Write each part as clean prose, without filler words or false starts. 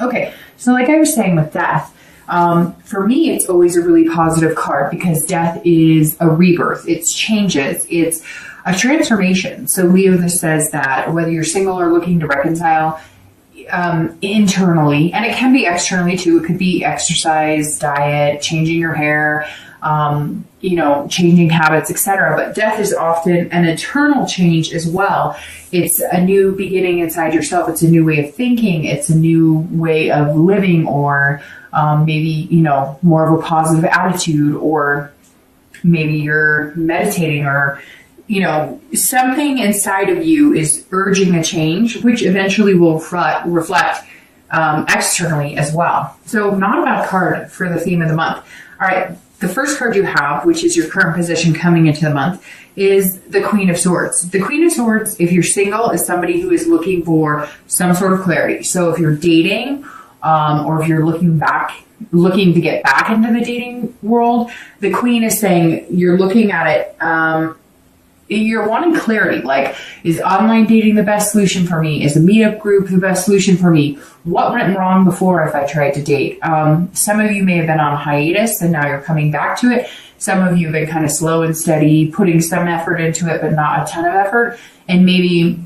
Okay, so like I was saying with death, for me, it's always a really positive card because death is a rebirth. It's changes. It's a transformation. So Leo, this says that whether you're single or looking to reconcile, internally, and it can be externally too. It could be exercise, diet, changing your hair, changing habits, etc. But death is often an internal change as well. It's a new beginning inside yourself. It's a new way of thinking. It's a new way of living, or maybe, more of a positive attitude, or maybe you're meditating, or something inside of you is urging a change, which eventually will reflect externally as well. So not a bad card for the theme of the month. All right, the first card you have, which is your current position coming into the month, is the Queen of Swords. The Queen of Swords, if you're single, is somebody who is looking for some sort of clarity. So if you're dating, or if you're looking to get back into the dating world, the Queen is saying you're looking at it, you're wanting clarity. Like, is online dating the best solution for me? Is a meetup group the best solution for me? What went wrong before if I tried to date? Some of you may have been on hiatus and now you're coming back to it. Some of you have been kind of slow and steady, putting some effort into it, but not a ton of effort. And maybe,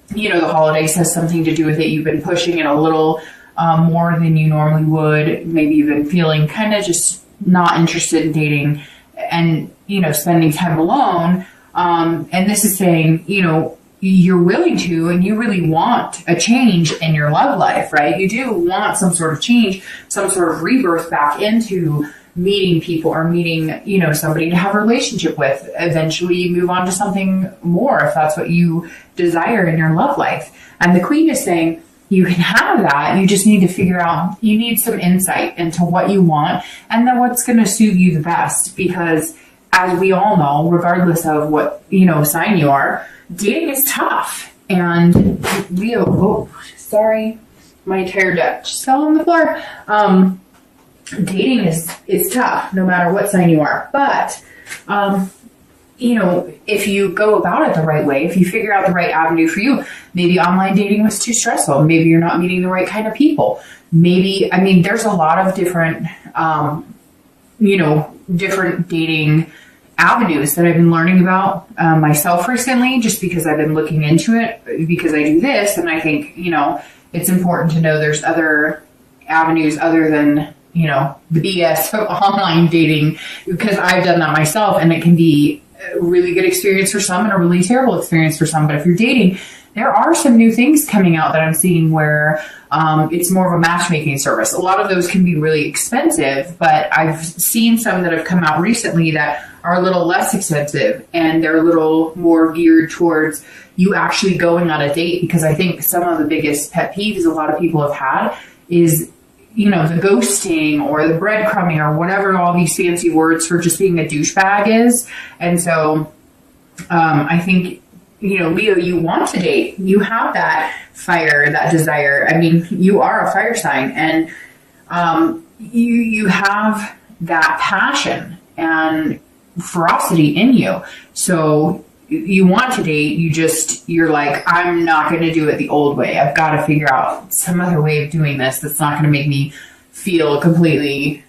the holidays has something to do with it. You've been pushing it a little more than you normally would. Maybe you've been feeling kind of just not interested in dating and, spending time alone. And this is saying, you're willing to, and you really want a change in your love life, right? You do want some sort of change, some sort of rebirth back into meeting people, or meeting, somebody to have a relationship with. Eventually you move on to something more if that's what you desire in your love life. And the Queen is saying you can have that. You just need to figure out, you need some insight into what you want and then what's going to suit you the best, because as we all know, regardless of what, sign you are, dating is tough. And Leo, sorry, my entire deck just fell on the floor. Dating is tough, no matter what sign you are. But, if you go about it the right way, if you figure out the right avenue for you, maybe online dating was too stressful. Maybe you're not meeting the right kind of people. Maybe, there's a lot of different, different dating avenues that I've been learning about myself recently, just because I've been looking into it, because I do this. And I think, it's important to know there's other avenues other than, the BS of online dating, because I've done that myself, and it can be a really good experience for some and a really terrible experience for some. But if you're dating, there are some new things coming out that I'm seeing where it's more of a matchmaking service. A lot of those can be really expensive, but I've seen some that have come out recently that are a little less expensive, and they're a little more geared towards you actually going on a date. Because I think some of the biggest pet peeves a lot of people have had is, the ghosting or the breadcrumbing or whatever all these fancy words for just being a douchebag is. And so I think, Leo, you want to date. You have that fire, that desire. You are a fire sign, and you have that passion and ferocity in you. So you want to date. You're like, I'm not going to do it the old way. I've got to figure out some other way of doing this that's not going to make me feel completely,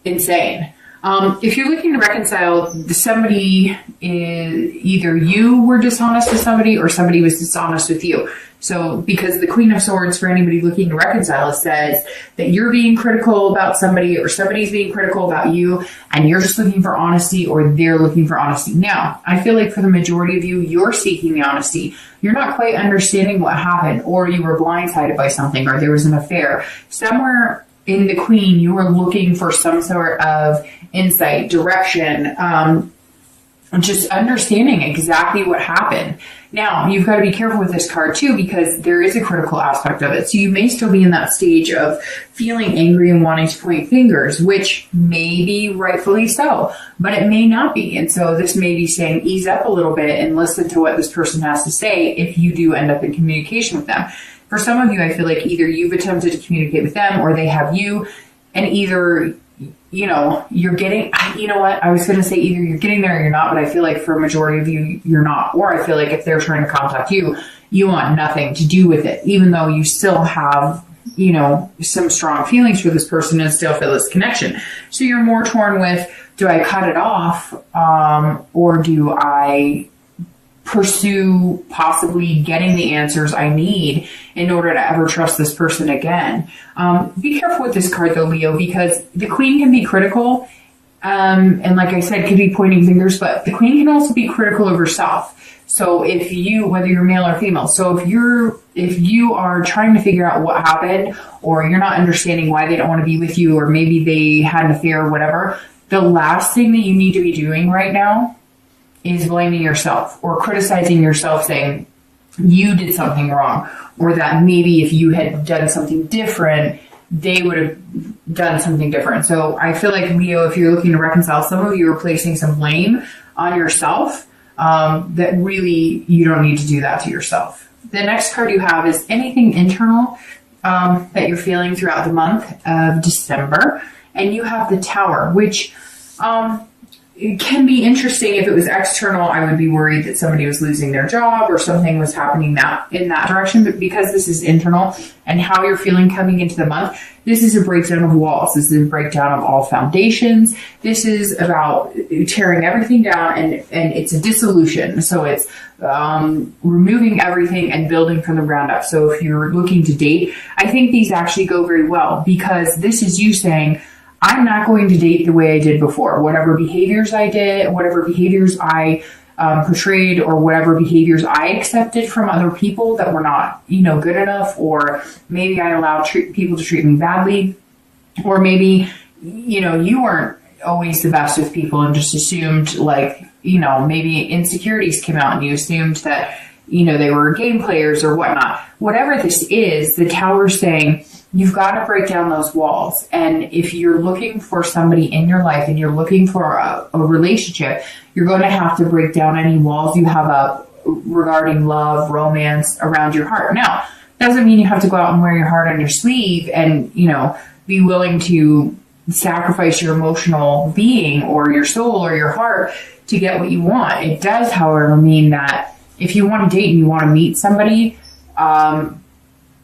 insane. If you're looking to reconcile, somebody is either you were dishonest with somebody or somebody was dishonest with you. So because the Queen of Swords, for anybody looking to reconcile, says that you're being critical about somebody or somebody's being critical about you, and you're just looking for honesty, or they're looking for honesty. Now, I feel like for the majority of you, you're seeking the honesty. You're not quite understanding what happened, or you were blindsided by something, or there was an affair. Somewhere in the Queen, you were looking for some sort of insight, direction, just understanding exactly what happened. Now, you've got to be careful with this card too, because there is a critical aspect of it. So you may still be in that stage of feeling angry and wanting to point fingers, which may be rightfully so, but it may not be. And so this may be saying, ease up a little bit and listen to what this person has to say if you do end up in communication with them. For some of you, I feel like either you've attempted to communicate with them or they have you, and either you're getting, I was going to say either you're getting there or you're not, but I feel like for a majority of you, you're not. Or I feel like if they're trying to contact you, you want nothing to do with it, even though you still have, some strong feelings for this person and still feel this connection. So you're more torn with, do I cut it off? Or do I pursue possibly getting the answers I need in order to ever trust this person again? Be careful with this card though, Leo, because the Queen can be critical. And like I said, could be pointing fingers, but the Queen can also be critical of herself. So if you, whether you're male or female, so if you are trying to figure out what happened, or you're not understanding why they don't want to be with you, or maybe they had an affair or whatever, the last thing that you need to be doing right now is blaming yourself or criticizing yourself, saying you did something wrong, or that maybe if you had done something different, they would have done something different. So I feel like, Leo, if you're looking to reconcile, some of you are placing some blame on yourself, that really you don't need to do that to yourself. The next card you have is anything internal that you're feeling throughout the month of December. And you have the Tower, which it can be interesting. If it was external, I would be worried that somebody was losing their job or something was happening in that direction. But because this is internal and how you're feeling coming into the month, this is a breakdown of walls. This is a breakdown of all foundations. This is about tearing everything down, and it's a dissolution. So it's removing everything and building from the ground up. So if you're looking to date, I think these actually go very well, because this is you saying, I'm not going to date the way I did before. Whatever behaviors I did, whatever behaviors I portrayed, or whatever behaviors I accepted from other people that were not, good enough, or maybe I allowed people to treat me badly, or maybe, you weren't always the best with people and just assumed maybe insecurities came out and you assumed that, they were game players or whatnot. Whatever this is, the Tower's saying, you've got to break down those walls. And if you're looking for somebody in your life and you're looking for a relationship, you're going to have to break down any walls you have up regarding love, romance around your heart. Now, doesn't mean you have to go out and wear your heart on your sleeve and, be willing to sacrifice your emotional being or your soul or your heart to get what you want. It does, however, mean that if you want to date and you want to meet somebody,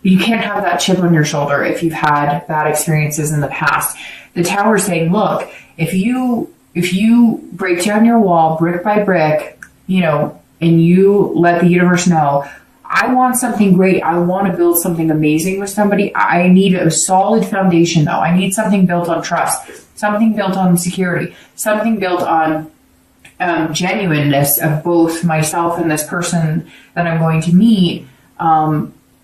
you can't have that chip on your shoulder if you've had bad experiences in the past. The Tower is saying, look, if you break down your wall brick by brick, and you let the universe know, I want something great. I want to build something amazing with somebody. I need a solid foundation, though. I need something built on trust, something built on security, something built on genuineness of both myself and this person that I'm going to meet,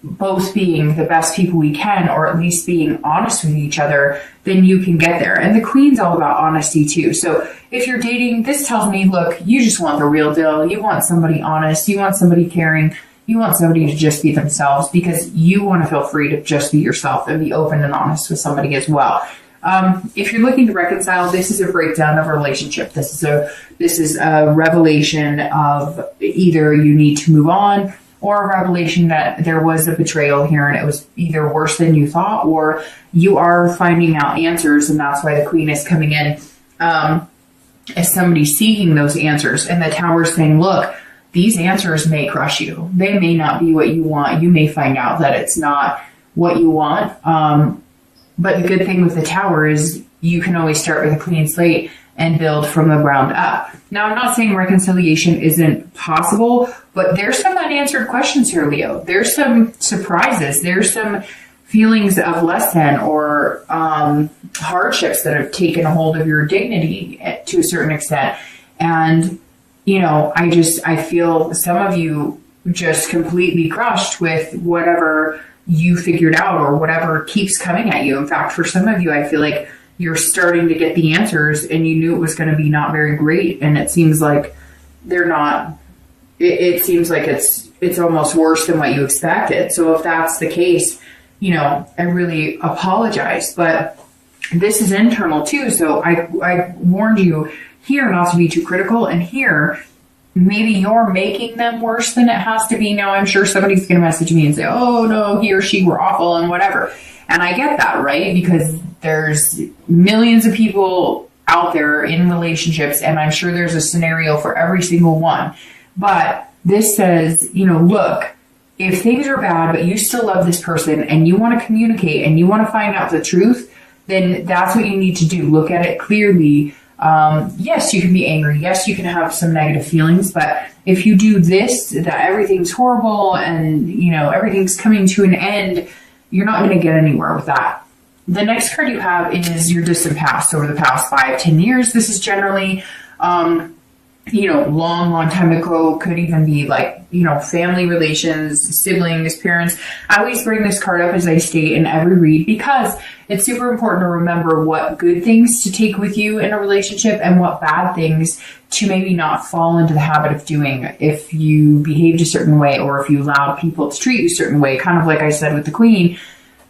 both being the best people we can, or at least being honest with each other, then you can get there. And the Queen's all about honesty too. So if you're dating, this tells me, look, you just want the real deal. You want somebody honest. You want somebody caring. You want somebody to just be themselves, because you want to feel free to just be yourself and be open and honest with somebody as well. If you're looking to reconcile, this is a breakdown of a relationship. This is a revelation of either you need to move on, or a revelation that there was a betrayal here and it was either worse than you thought, or you are finding out answers, and that's why the Queen is coming in as somebody seeking those answers. And the Tower is saying, look, these answers may crush you. They may not be what you want. You may find out that it's not what you want. But the good thing with the Tower is you can always start with a clean slate and build from the ground up. Now, I'm not saying reconciliation isn't possible, but there's some unanswered questions here, Leo. There's some surprises. There's some feelings of less than, or hardships that have taken a hold of your dignity to a certain extent. And, I feel some of you just completely crushed with whatever you figured out or whatever keeps coming at you. In fact, for some of you, I feel like you're starting to get the answers and you knew it was going to be not very great. And it seems like they're not, it seems like it's almost worse than what you expected. So if that's the case, I really apologize, but this is internal too. So I warned you here not to be too critical, and here, maybe you're making them worse than it has to be. Now, I'm sure somebody's going to message me and say, oh no, he or she were awful and whatever. And I get that, right? Because there's millions of people out there in relationships, and I'm sure there's a scenario for every single one. But this says, look, if things are bad, but you still love this person and you want to communicate and you want to find out the truth, then that's what you need to do. Look at it clearly. Yes, you can be angry. Yes, you can have some negative feelings, but if you do this, that everything's horrible and, everything's coming to an end, you're not going to get anywhere with that. The next card you have is your distant past, over the past 5-10 years. This is generally, long time ago. Could even be like, family relations, siblings, parents. I always bring this card up, as I state in every read, because it's super important to remember what good things to take with you in a relationship and what bad things to maybe not fall into the habit of doing if you behaved a certain way or if you allowed people to treat you a certain way. Kind of like I said with the Queen,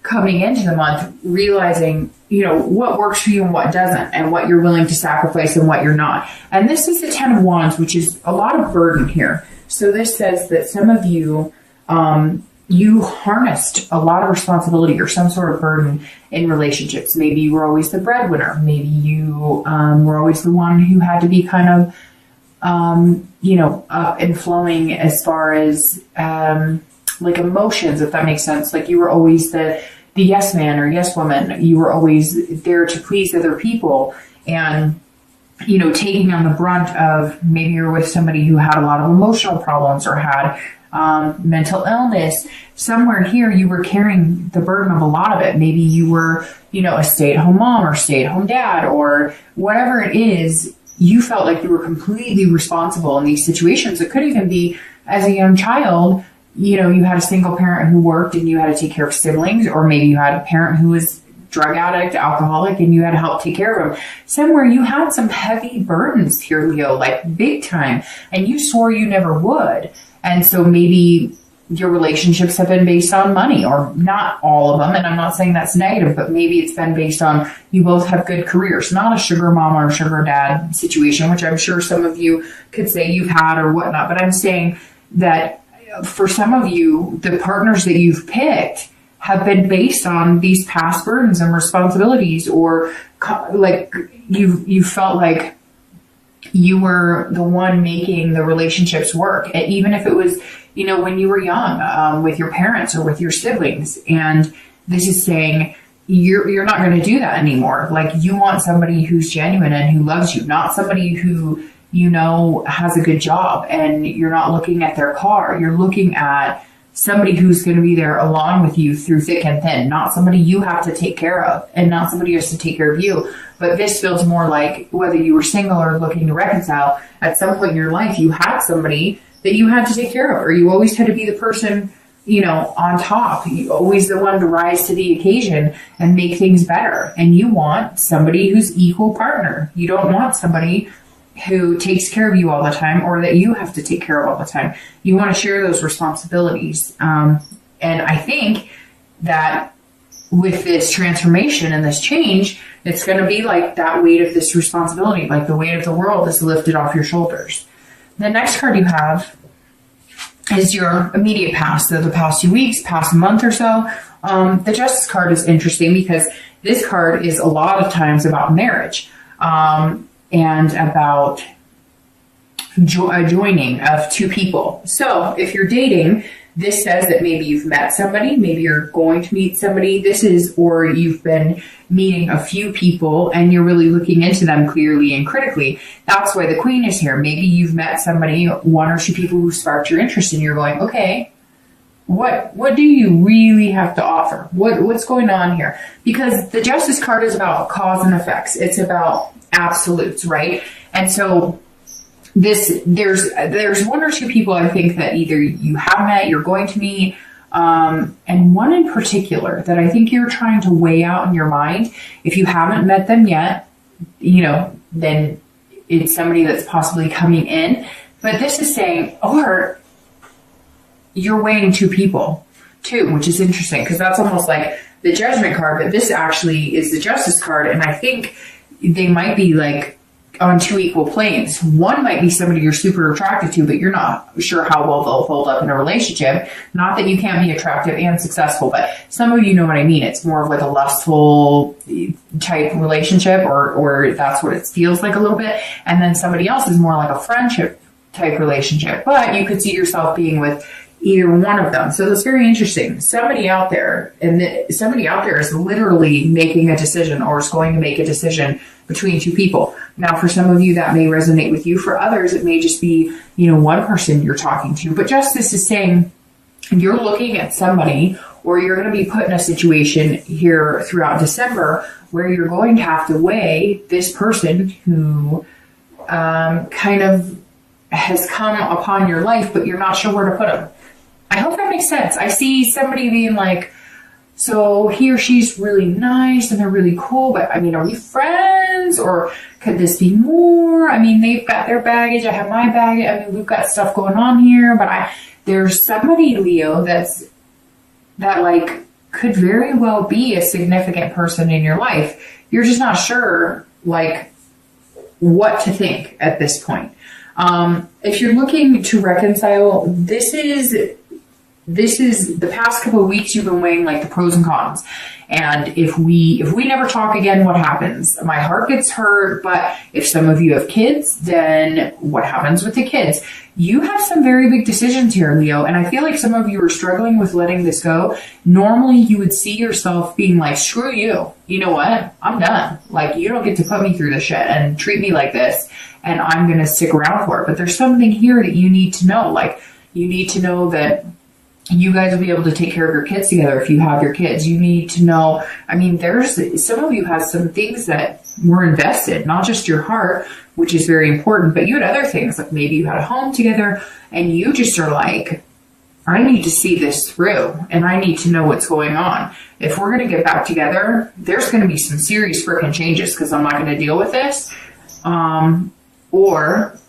coming into the month, realizing, what works for you and what doesn't, and what you're willing to sacrifice and what you're not. And this is the 10 of Wands, which is a lot of burden here. So this says that some of you, you harnessed a lot of responsibility or some sort of burden in relationships. Maybe you were always the breadwinner. Maybe you were always the one who had to be kind of, up and flowing as far as like emotions, if that makes sense. Like you were always the yes man or yes woman. You were always there to please other people and, taking on the brunt of, maybe you're with somebody who had a lot of emotional problems or had mental illness. Somewhere here, you were carrying the burden of a lot of it. Maybe you were, a stay-at-home mom or stay-at-home dad or whatever it is. You felt like you were completely responsible in these situations. It could even be as a young child, you had a single parent who worked and you had to take care of siblings, or maybe you had a parent who was drug addict, alcoholic, and you had to help take care of them. Somewhere you had some heavy burdens here, Leo, like big time, and you swore you never would. And so maybe your relationships have been based on money, or not all of them. And I'm not saying that's negative, but maybe it's been based on you both have good careers, not a sugar mom or a sugar dad situation, which I'm sure some of you could say you've had or whatnot. But I'm saying that for some of you, the partners that you've picked have been based on these past burdens and responsibilities, or like you felt like you were the one making the relationships work, even if it was, when you were young, with your parents or with your siblings. And this is saying you're not going to do that anymore. Like you want somebody who's genuine and who loves you, not somebody who has a good job, and you're not looking at their car. You're looking at somebody who's going to be there along with you through thick and thin, not somebody you have to take care of and not somebody who has to take care of you. But this feels more like whether you were single or looking to reconcile, at some point in your life, you had somebody that you had to take care of, or you always had to be the person, on top. You always the one to rise to the occasion and make things better. And you want somebody who's equal partner. You don't want somebody who takes care of you all the time, or that you have to take care of all the time. You want to share those responsibilities. And I think that with this transformation and this change, it's going to be like that weight of this responsibility, like the weight of the world is lifted off your shoulders. The next card you have is your immediate past, so the past 2 weeks, past month or so. The Justice card is interesting because this card is a lot of times about marriage. And about joining of two people. So if you're dating, this says that maybe you've met somebody, maybe you're going to meet somebody. Or you've been meeting a few people and you're really looking into them clearly and critically. That's why the Queen is here. Maybe you've met somebody, one or two people who sparked your interest, and you're going, okay, what do you really have to offer? What's going on here? Because the Justice card is about cause and effects. It's about absolutes, right? And so there's one or two people I think that either you have met, you're going to meet, and one in particular that I think you're trying to weigh out in your mind. If you haven't met them yet, then it's somebody that's possibly coming in. But this is saying, or you're weighing two people too, which is interesting because that's almost like the Judgment card, but this actually is the Justice card. And I think they might be like on two equal planes. One might be somebody you're super attracted to, but you're not sure how well they'll hold up in a relationship. Not that you can't be attractive and successful, but some of you know what I mean. It's more of like a lustful type relationship, or that's what it feels like a little bit. And then somebody else is more like a friendship type relationship, but you could see yourself being with, either one of them. So that's very interesting. Somebody out there, somebody out there is literally making a decision or is going to make a decision between two people. Now, for some of you, that may resonate with you. For others, it may just be, one person you're talking to. But justice is saying you're looking at somebody, or you're going to be put in a situation here throughout December where you're going to have to weigh this person who kind of has come upon your life, but you're not sure where to put them. I hope that makes sense. I see somebody being like, so he or she's really nice and they're really cool, but are we friends, or could this be more? They've got their baggage, I have my baggage. We've got stuff going on here, but there's somebody, Leo, that could very well be a significant person in your life. You're just not sure, what to think at this point. If you're looking to reconcile, this is the past couple of weeks you've been weighing the pros and cons. And if we never talk again, what happens? My heart gets hurt, but if some of you have kids, then what happens with the kids? You have some very big decisions here, Leo, and I feel like some of you are struggling with letting this go. Normally, you would see yourself being like, screw you. You know what? I'm done. You don't get to put me through the shit and treat me like this, and I'm going to stick around for it. But there's something here that you need to know. You need to know that you guys will be able to take care of your kids together if you have your kids. You need to know, there's some of you have some things that were invested, not just your heart, which is very important, but you had other things, maybe you had a home together and you just are like, I need to see this through and I need to know what's going on. If we're going to get back together, there's going to be some serious freaking changes because I'm not going to deal with this. Or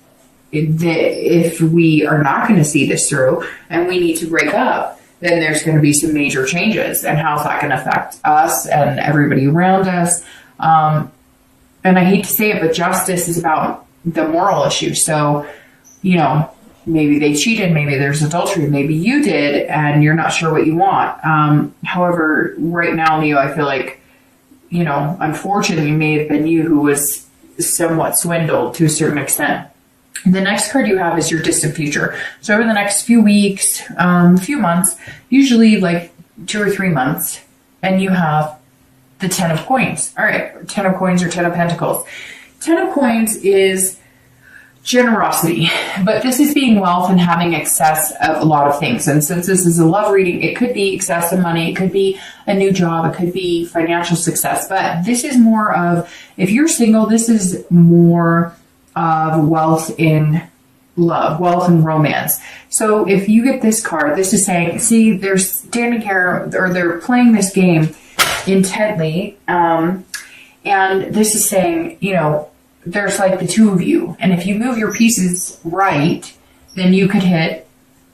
if we are not going to see this through and we need to break up, then there's going to be some major changes. And how's that going to affect us and everybody around us? And I hate to say it, but justice is about the moral issue. So, maybe they cheated, maybe there's adultery, maybe you did, and you're not sure what you want. However, right now, Leo, I feel like, unfortunately, it may have been you who was somewhat swindled to a certain extent. The next card you have is your distant future. So over the next few weeks, few months, usually 2 or 3 months, and you have the 10 of coins. All right, 10 of coins or 10 of pentacles. 10 of coins is generosity, but this is being wealth and having excess of a lot of things. And since this is a love reading, it could be excess of money, it could be a new job, it could be financial success, but this is more of, if you're single, this is more of wealth in love, wealth and romance. So if you get this card, this is saying, see, they're standing here, or they're playing this game intently, and this is saying, there's the two of you, and if you move your pieces right, then you could hit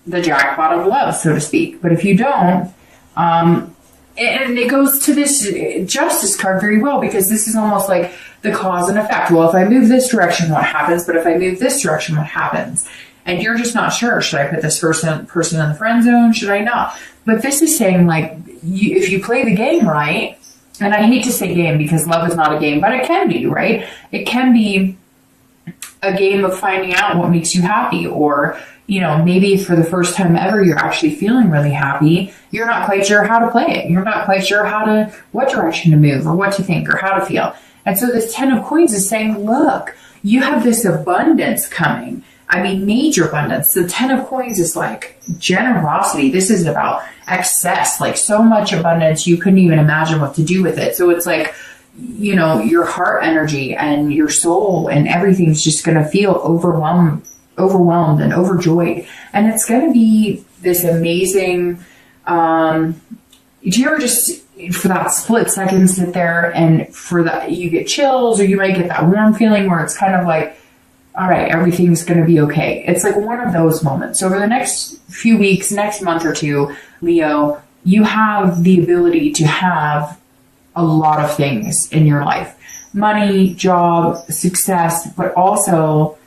the jackpot of love, so to speak. But if you don't, and it goes to this justice card very well, because this is almost like the cause and effect. Well, if I move this direction, what happens? But if I move this direction, what happens? And you're just not sure. Should I put this person in the friend zone? Should I not? But this is saying, if you play the game right, and I hate to say game because love is not a game, but it can be, right? It can be a game of finding out what makes you happy, or, maybe for the first time ever, you're actually feeling really happy. You're not quite sure how to play it. You're not quite sure what direction to move or what to think or how to feel. And so this 10 of coins is saying, look, you have this abundance coming. Major abundance. The 10 of coins is generosity. This is about excess, so much abundance you couldn't even imagine what to do with it. So it's your heart energy and your soul and everything's just going to feel overwhelmed and overjoyed. And it's going to be this amazing, do you ever just, for that split second, sit there and for that, you get chills, or you might get that warm feeling where it's kind of all right, everything's going to be okay. It's one of those moments. So over the next few weeks, next month or two, Leo, you have the ability to have a lot of things in your life. Money, job, success, but also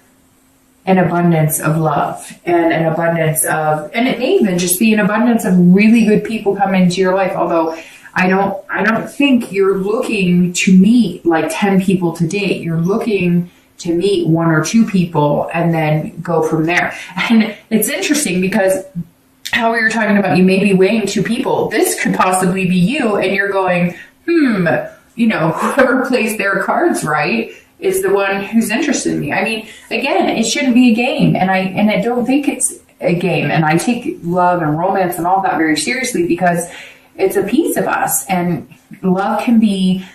an abundance of love and an abundance of, and it may even just be an abundance of really good people coming into your life. Although I don't think you're looking to meet 10 people to date. You're looking to meet 1 or 2 people and then go from there. And it's interesting because how we were talking about, you may be weighing two people. This could possibly be you, and you're going, whoever plays their cards right is the one who's interested in me. I mean, again, it shouldn't be a game, and I don't think it's a game. And I take love and romance and all that very seriously, because it's a piece of us, and love can be,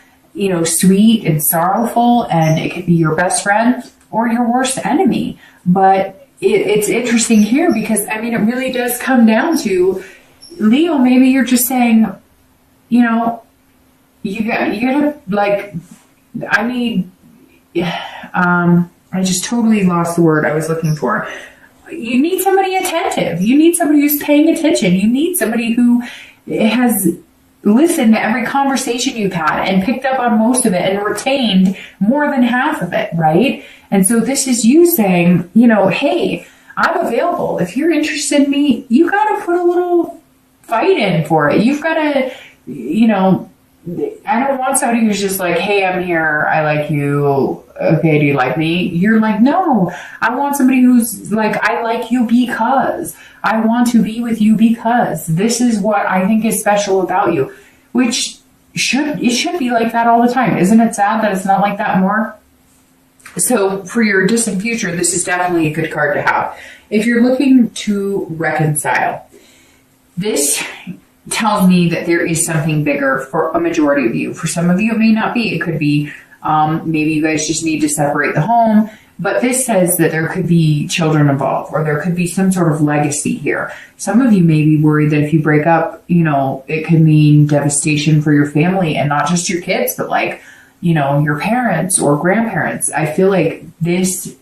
sweet and sorrowful, and it could be your best friend or your worst enemy. But it's interesting here because, I mean, it really does come down to, Leo, maybe you're just saying, you gotta, like, I just totally lost the word I was looking for. You need somebody attentive. You need somebody who's paying attention. You need somebody who has listened to every conversation you've had and picked up on most of it and retained more than half of it, right? And so this is you saying, hey, I'm available. If you're interested in me, you got to put a little fight in for it. You've got to, I don't want somebody who's just like, hey, I'm here. I like you. Okay, do you like me? You're like, no, I want somebody who's like, I like you because I want to be with you because this is what I think is special about you, which should be like that all the time. Isn't it sad that it's not like that more? So for your distant future, this is definitely a good card to have. If you're looking to reconcile, this tells me that there is something bigger for a majority of you. For some of you, it may not be. It could be maybe you guys just need to separate the home. But this says that there could be children involved, or there could be some sort of legacy here. Some of you may be worried that if you break up, it could mean devastation for your family, and not just your kids, but like, your parents or grandparents. I feel like this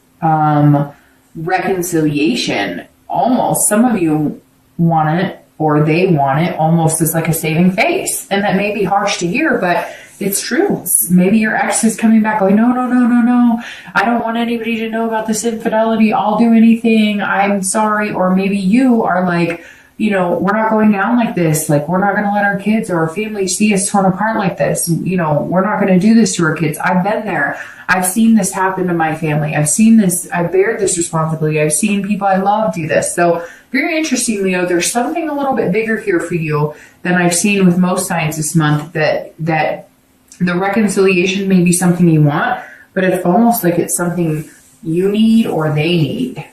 reconciliation, almost, some of you want it, or they want it almost as like a saving face. And that may be harsh to hear, but it's true. Maybe your ex is coming back going, no. I don't want anybody to know about this infidelity. I'll do anything. I'm sorry. Or maybe you are like, we're not going down like this. Like, we're not going to let our kids or our family see us torn apart like this. We're not going to do this to our kids. I've been there. I've seen this happen to my family. I've seen this. I bear this responsibility. I've seen people I love do this. So very interesting, Leo. There's something a little bit bigger here for you than I've seen with most signs this month, that the reconciliation may be something you want, but it's almost like it's something you need or they need.